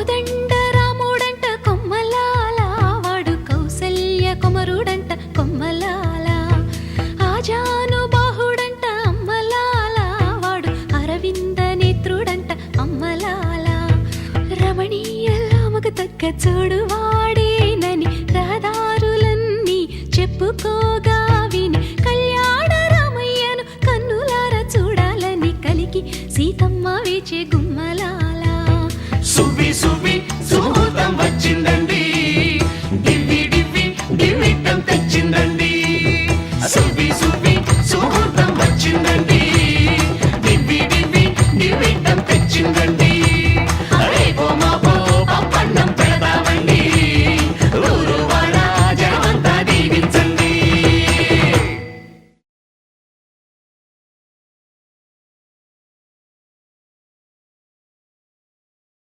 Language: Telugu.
కోదండ రాముడంట కొమ్మలాల, వాడు కౌసల్య కుమరుడంట కొమ్మలాల. ఆజానుబాహుడంట అమ్మలాల, వాడు అరవింద నేత్రుడంట అమ్మలాల. రమణీయలామకు తగ్గ చూడువాడేనని రహదారులన్నీ చెప్పుకోగా విని, కళ్యాణ రామయ్యను కన్నులార చూడాలని కలిగి సీతమ్మ వేచే